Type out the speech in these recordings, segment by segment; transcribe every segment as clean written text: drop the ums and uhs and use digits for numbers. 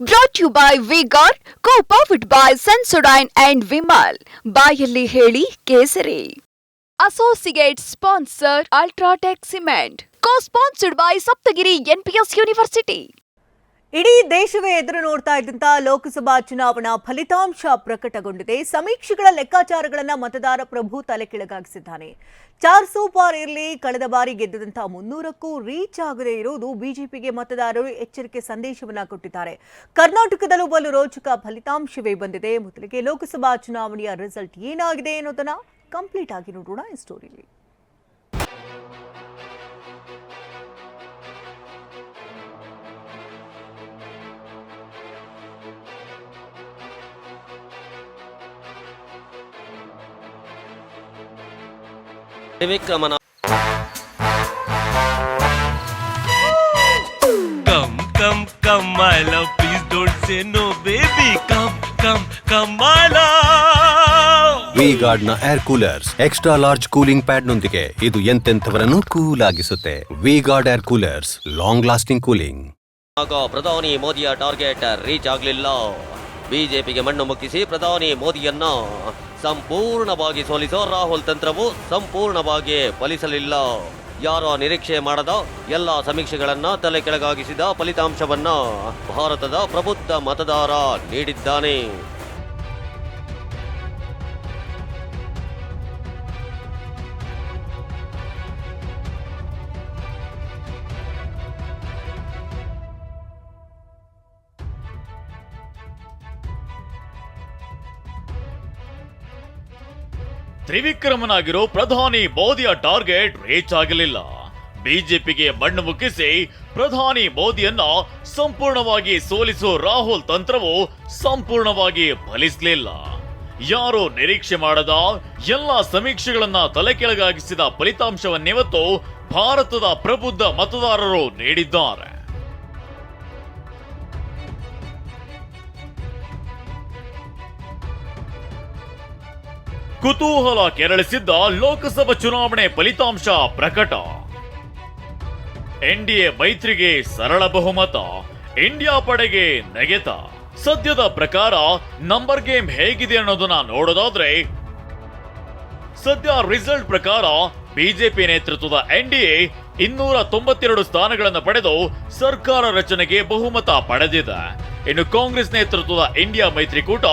Brought to you by V-Guard, co-powered by Sensodyne and Vimal. ಬಾಯಲ್ಲಿ ಹೇಳಿ ಕೇಸರಿ. Associate sponsor Ultratech Cement. Co-sponsored by Saptagiri NPS University. ಇಡೀ ದೇಶವೇ ಎದುರು ನೋಡ್ತಾ ಇದ್ದಂತ ಲೋಕಸಭಾ ಚುನಾವಣಾ ಫಲಿತಾಂಶ ಪ್ರಕಟಗೊಂಡಿದೆ. ಸಮೀಕ್ಷೆಗಳ ಲೆಕ್ಕಾಚಾರಗಳನ್ನ ಮತದಾರ ಪ್ರಭು ತಲೆ ಕೆಳಗಾಗಿಸಿದ್ದಾನೆ. 400 ಪಾರ್ ಇರಲಿ, ಕಳೆದ ಬಾರಿ ಗೆದ್ದಂತ 300ಕ್ಕೂ ರೀಚ್ ಆಗದೇ ಇರುವುದು ಬಿಜೆಪಿಗೆ ಮತದಾರರು ಎಚ್ಚರಿಕೆ ಸಂದೇಶವನ್ನ ಕೊಟ್ಟಿದ್ದಾರೆ. ಕರ್ನಾಟಕದಲ್ಲೂ ಬಲು ರೋಚಕ ಫಲಿತಾಂಶವೇ ಬಂದಿದೆ. ಮೊದಲಿಗೆ ಲೋಕಸಭಾ ಚುನಾವಣೆಯ ರಿಸಲ್ಟ್ ಏನಾಗಿದೆ ಅನ್ನೋದನ್ನ ಕಂಪ್ಲೀಟ್ ಆಗಿ ನೋಡೋಣ ಈ ಸ್ಟೋರಿಯಲ್ಲಿ. Come, my love, please don't say no, baby. Come, my love. V-Guard ನ air coolers extra large cooling pad ನೊಂದಿಗೆ ಇದು ಎಂತೆಂಥವರನ್ನು ಕೂಲ್ ಆಗಿಸುತ್ತೆ. V-Guard air coolers, long lasting cooling. ಆಗ ಪ್ರಧಾನಿ ಮೋದಿಯ ಟಾರ್ಗೆಟ್ ರೀಚ್ ಆಗಲಿಲ್ಲ. ಬಿಜೆಪಿಗೆ ಮಣ್ಣು ಮುಕ್ಕಿಸಿ ಪ್ರಧಾನಿ ಮೋದಿಯನ್ನ ಸಂಪೂರ್ಣವಾಗಿ ಸೋಲಿಸೋ ರಾಹುಲ್ ತಂತ್ರವು ಸಂಪೂರ್ಣವಾಗಿ ಫಲಿಸಲಿಲ್ಲ. ಯಾರೋ ನಿರೀಕ್ಷೆ ಮಾಡದ ಎಲ್ಲ ಸಮೀಕ್ಷೆಗಳನ್ನ ತಲೆ ಕೆಳಗಾಗಿಸಿದ ಫಲಿತಾಂಶವನ್ನ ಭಾರತದ ಪ್ರಬುದ್ಧ ಮತದಾರ ನೀಡಿದ್ದಾನೆ. ತ್ರಿವಿಕ್ರಮನಾಗಿರೋ ಪ್ರಧಾನಿ ಮೋದಿಯ ಟಾರ್ಗೆಟ್ ರೀಚ್ ಆಗಲಿಲ್ಲ. ಬಿಜೆಪಿಗೆ ಮಣ್ಣು ಮುಕ್ಕಿಸಿ ಪ್ರಧಾನಿ ಮೋದಿಯನ್ನ ಸಂಪೂರ್ಣವಾಗಿ ಸೋಲಿಸೋ ರಾಹುಲ್ ತಂತ್ರವು ಸಂಪೂರ್ಣವಾಗಿ ಫಲಿಸಲಿಲ್ಲ. ಯಾರು ನಿರೀಕ್ಷೆ ಮಾಡದ ಎಲ್ಲ ಸಮೀಕ್ಷೆಗಳನ್ನ ತಲೆ ಕೆಳಗಾಗಿಸಿದ ಫಲಿತಾಂಶವನ್ನಿವತ್ತು ಭಾರತದ ಪ್ರಬುದ್ಧ ಮತದಾರರು ನೀಡಿದ್ದಾರೆ. ಕುತೂಹಲ ಕೆರಳಿಸಿದ್ದ ಲೋಕಸಭಾ ಚುನಾವಣೆ ಫಲಿತಾಂಶ ಪ್ರಕಟ. ಎನ್ಡಿಎ ಮೈತ್ರಿಗೆ ಸರಳ ಬಹುಮತ, ಇಂಡಿಯಾ ಪಡೆಗೆ ನೆಗೆತ. ಸದ್ಯದ ಪ್ರಕಾರ ನಂಬರ್ ಗೇಮ್ ಹೇಗಿದೆ ಅನ್ನೋದನ್ನ ನೋಡೋದಾದ್ರೆ, ಸದ್ಯ ರಿಸಲ್ಟ್ ಪ್ರಕಾರ ಬಿಜೆಪಿ ನೇತೃತ್ವದ ಎನ್ಡಿಎ 292 ಸ್ಥಾನಗಳನ್ನು ಪಡೆದು ಸರ್ಕಾರ ರಚನೆಗೆ ಬಹುಮತ ಪಡೆದಿದೆ. ಇನ್ನು ಕಾಂಗ್ರೆಸ್ ನೇತೃತ್ವದ ಇಂಡಿಯಾ ಮೈತ್ರಿಕೂಟ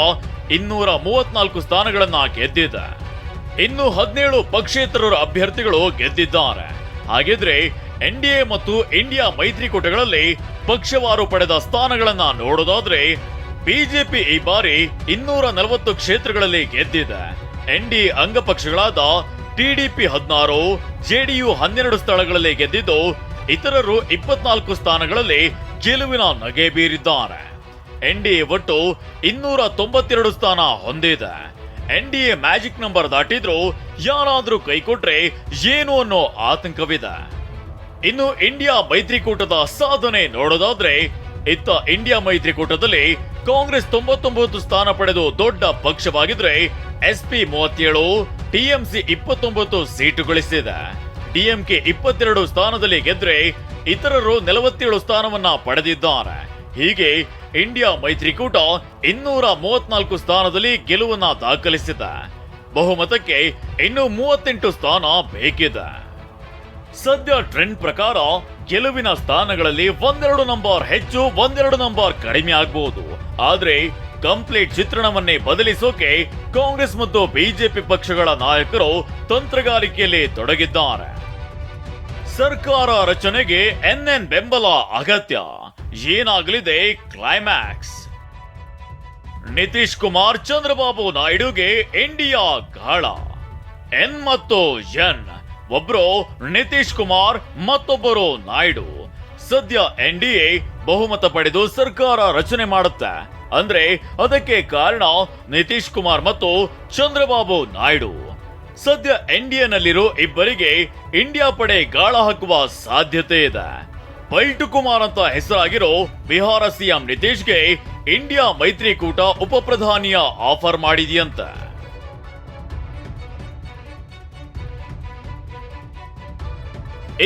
234 ಸ್ಥಾನಗಳನ್ನ ಗೆದ್ದಿದೆ. ಇನ್ನು 17 ಪಕ್ಷೇತರರ ಅಭ್ಯರ್ಥಿಗಳು ಗೆದ್ದಿದ್ದಾರೆ. ಹಾಗಿದ್ರೆ ಎನ್ಡಿಎ ಮತ್ತು ಇಂಡಿಯಾ ಮೈತ್ರಿಕೂಟಗಳಲ್ಲಿ ಪಕ್ಷವಾರು ಪಡೆದ ಸ್ಥಾನಗಳನ್ನ ನೋಡೋದಾದ್ರೆ, ಬಿಜೆಪಿ ಈ ಬಾರಿ 240 ಕ್ಷೇತ್ರಗಳಲ್ಲಿ ಗೆದ್ದಿದೆ. ಎನ್ಡಿಎ ಅಂಗಪಕ್ಷಗಳಾದ ಟಿಡಿಪಿ 16, ಜೆಡಿಯು 12 ಸ್ಥಳಗಳಲ್ಲಿ ಗೆದ್ದಿದ್ದು, ಇತರರು 24 ಸ್ಥಾನಗಳಲ್ಲಿ ಗೆಲುವಿನ ನಗೆ ಬೀರಿದ್ದಾರೆ. ಎನ್ಡಿಎ ಒಟ್ಟು 292 ಸ್ಥಾನ ಹೊಂದಿದೆ. ಎನ್ಡಿಎ ಮ್ಯಾಜಿಕ್ ನಂಬರ್ ದಾಟಿದ್ರು ಯಾರಾದ್ರೂ ಕೈಕೊಟ್ರೆ ಏನು ಅನ್ನೋ ಆತಂಕವಿದೆ. ಇನ್ನು ಇಂಡಿಯಾ ಮೈತ್ರಿಕೂಟದ ಸಾಧನೆ ನೋಡೋದಾದ್ರೆ, ಇತ್ತ ಇಂಡಿಯಾ ಮೈತ್ರಿಕೂಟದಲ್ಲಿ ಕಾಂಗ್ರೆಸ್ 99 ಸ್ಥಾನ ಪಡೆದು ದೊಡ್ಡ ಪಕ್ಷವಾಗಿದ್ರೆ, ಎಸ್ಪಿ 37, ಟಿಎಂಸಿ 29 ಸೀಟು ಗಳಿಸಿದೆ. ಡಿಎಂಕೆ 22 ಸ್ಥಾನದಲ್ಲಿ ಗೆದ್ರೆ, ಇತರರು 47 ಸ್ಥಾನವನ್ನ ಪಡೆದಿದ್ದಾರೆ. ಹೀಗೆ ಇಂಡಿಯಾ ಮೈತ್ರಿಕೂಟ 234 ಸ್ಥಾನದಲ್ಲಿ ಗೆಲುವನ್ನ ದಾಖಲಿಸಿದೆ. ಬಹುಮತಕ್ಕೆ ಇನ್ನು 38 ಸ್ಥಾನ ಬೇಕಿದೆ. ಸದ್ಯ ಟ್ರೆಂಡ್ ಪ್ರಕಾರ ಗೆಲುವಿನ ಸ್ಥಾನಗಳಲ್ಲಿ 1-2 ನಂಬರ್ ಹೆಚ್ಚು, 1-2 ನಂಬರ್ ಕಡಿಮೆ ಆಗಬಹುದು. ಆದ್ರೆ ಕಂಪ್ಲೀಟ್ ಚಿತ್ರಣವನ್ನೇ ಬದಲಿಸೋಕೆ ಕಾಂಗ್ರೆಸ್ ಮತ್ತು ಬಿಜೆಪಿ ಪಕ್ಷಗಳ ನಾಯಕರು ತಂತ್ರಗಾರಿಕೆಯಲ್ಲಿ ತೊಡಗಿದ್ದಾರೆ. ಸರ್ಕಾರ ರಚನೆಗೆ ಎನ್ಎನ್ ಬೆಂಬಲ ಅಗತ್ಯ. ಏನಾಗಲಿದೆ ಕ್ಲೈಮ್ಯಾಕ್ಸ್? ನಿತೀಶ್ ಕುಮಾರ್, ಚಂದ್ರಬಾಬು ನಾಯ್ಡುಗೆ ಇಂಡಿಯಾ ಗಾಳ. ಎನ್ ಮತ್ತು ಎನ್, ಒಬ್ರು ನಿತೀಶ್ ಕುಮಾರ್, ಮತ್ತೊಬ್ಬರು ನಾಯ್ಡು. ಸದ್ಯ ಎನ್ಡಿಎ ಬಹುಮತ ಪಡೆದು ಸರ್ಕಾರ ರಚನೆ ಮಾಡುತ್ತೆ. ಅಂದ್ರೆ ಅದಕ್ಕೆ ಕಾರಣ ನಿತೀಶ್ ಕುಮಾರ್ ಮತ್ತು ಚಂದ್ರಬಾಬು ನಾಯ್ಡು. ಸದ್ಯ ಎನ್ಡಿಎನಲ್ಲಿರೋ ಇಬ್ಬರಿಗೆ ಇಂಡಿಯಾ ಪಡೆ ಗಾಳ ಹಾಕುವ ಸಾಧ್ಯತೆ ಇದೆ. ಪಲ್ಟು ಕುಮಾರ್ ಅಂತ ಹೆಸರಾಗಿರೋ ಬಿಹಾರ ಸಿಎಂ ನಿತೀಶ್ಗೆ ಇಂಡಿಯಾ ಮೈತ್ರಿಕೂಟ ಉಪ ಪ್ರಧಾನಿಯ ಆಫರ್ ಮಾಡಿದೆಯಂತೆ.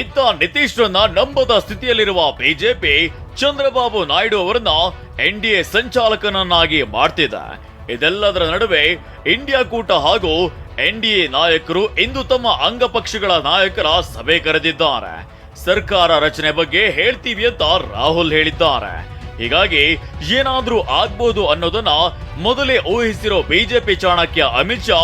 ಇತ್ತ ನಿತೀಶ್ರನ್ನ ನಂಬದ ಸ್ಥಿತಿಯಲ್ಲಿರುವ ಬಿಜೆಪಿ ಚಂದ್ರಬಾಬು ನಾಯ್ಡು ಅವರನ್ನ NDA ಸಂಚಾಲಕನನ್ನಾಗಿ ಮಾಡ್ತಿದೆ. ಇದೆಲ್ಲದರ ನಡುವೆ ಇಂಡಿಯಾ ಕೂಟ ಹಾಗೂ NDA ನಾಯಕರು ಇಂದು ತಮ್ಮ ಅಂಗಪಕ್ಷಗಳ ನಾಯಕರ ಸಭೆ ಕರೆದಿದ್ದಾರೆ. ಸರ್ಕಾರ ರಚನೆ ಬಗ್ಗೆ ಹೇಳ್ತೀವಿ ಅಂತ ರಾಹುಲ್ ಹೇಳಿದ್ದಾರೆ. ಹೀಗಾಗಿ ಏನಾದ್ರೂ ಆಗ್ಬೋದು ಅನ್ನೋದನ್ನ ಮೊದಲೇ ಊಹಿಸಿರೋ ಬಿಜೆಪಿ ಚಾಣಕ್ಯ ಅಮಿತ್ ಶಾ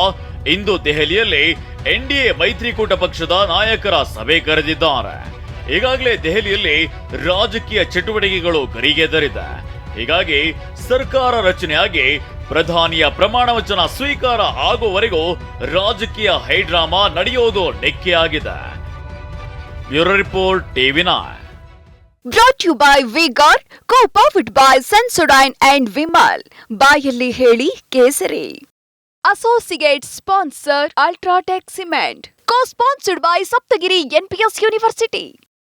ಇಂದು ದೆಹಲಿಯಲ್ಲಿ NDA ಮೈತ್ರಿಕೂಟ ಪಕ್ಷದ ನಾಯಕರ ಸಭೆ ಕರೆದಿದ್ದಾರೆ. ಈಗಾಗಲೇ ದೆಹಲಿಯಲ್ಲಿ ರಾಜಕೀಯ ಚಟುವಟಿಕೆಗಳು ಗರಿಗೆದರಿದೆ. ಹೀಗಾಗಿ ಸರ್ಕಾರ ರಚನೆಯಾಗಿ ಪ್ರಧಾನಿಯ ಪ್ರಮಾಣ ವಚನ ಸ್ವೀಕಾರ ಆಗುವವರೆಗೂ ರಾಜಕೀಯ ಹೈಡ್ರಾಮಾ ನಡೆಯೋದು ನೆಕ್ಕೆಯಾಗಿದೆ. Bureau report TV9. Brought to you by V-Guard, co-powered by Sensodyne and Vimal. ಬಾಯಲ್ಲಿ ಹೇಳಿ ಕೇಸರಿ. Associate sponsor Ultratech Cement. Co-sponsored by Saptagiri NPS University.